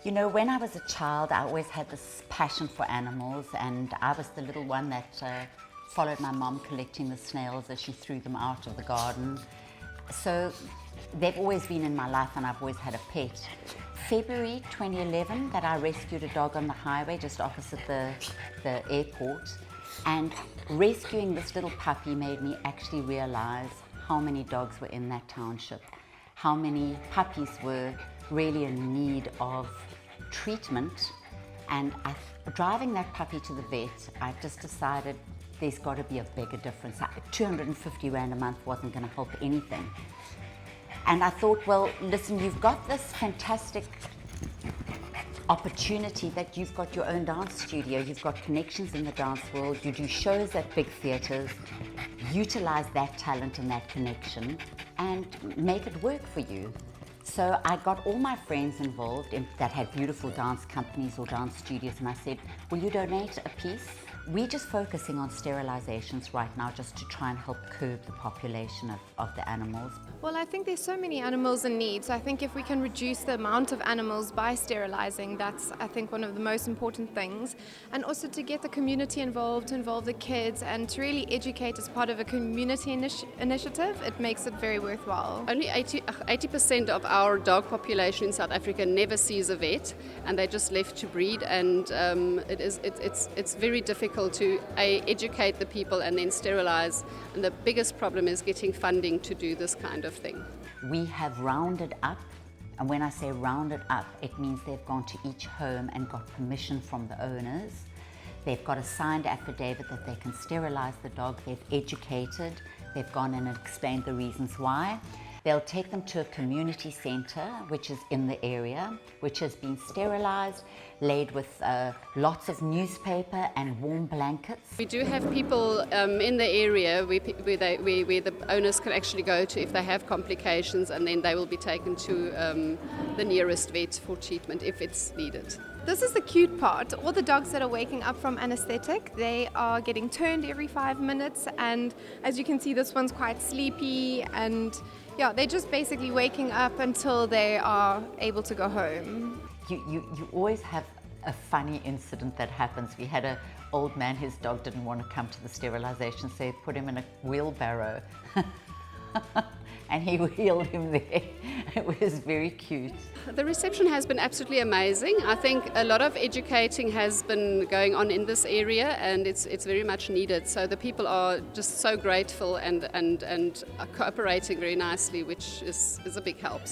You know, when I was a child, I always had this passion for animals, and I was the little one that followed my mom collecting the snails as she threw them out of the garden. So they've always been in my life, and I've always had a pet. February 2011 that I rescued a dog on the highway just opposite the airport, and rescuing this little puppy made me actually realize how many dogs were in that township, how many puppies were really in need of treatment. And driving that puppy to the vet, I just decided there's got to be a bigger difference. 250 Rand a month wasn't going to help anything. And I thought, well, listen, you've got this fantastic opportunity that you've got your own dance studio, you've got connections in the dance world, you do shows at big theatres, utilize that talent and that connection and make it work for you. So I got all my friends involved that had beautiful dance companies or dance studios, and I said, will you donate a piece? We're just focusing on sterilizations right now just to try and help curb the population of the animals. Well, I think there's so many animals in need, so I think if we can reduce the amount of animals by sterilizing, that's, I think, one of the most important things. And also to get the community involved, to involve the kids, and to really educate as part of a community initiative, it makes it very worthwhile. Only 80% of our dog population in South Africa never sees a vet, and they're just left to breed, and it's very difficult to educate the people and then sterilize. And the biggest problem is getting funding to do this kind of thing. We have rounded up, and when I say rounded up, it means they've gone to each home and got permission from the owners. They've got a signed affidavit that they can sterilize the dog. They've educated, they've gone in and explained the reasons why. They'll take them to a community centre, which is in the area, which has been sterilised, laid with lots of newspaper and warm blankets. We do have people in the area where the owners can actually go to if they have complications, and then they will be taken to the nearest vet for treatment if it's needed. This is the cute part. All the dogs that are waking up from anesthetic, they are getting turned every 5 minutes, and as you can see, this one's quite sleepy, and yeah, they're just basically waking up until they are able to go home. You always have a funny incident that happens. We had an old man, his dog didn't want to come to the sterilisation, so he put him in a wheelbarrow and he wheeled him there. It was very cute. The reception has been absolutely amazing. I think a lot of educating has been going on in this area, and it's very much needed. So the people are just so grateful and are cooperating very nicely, which is a big help.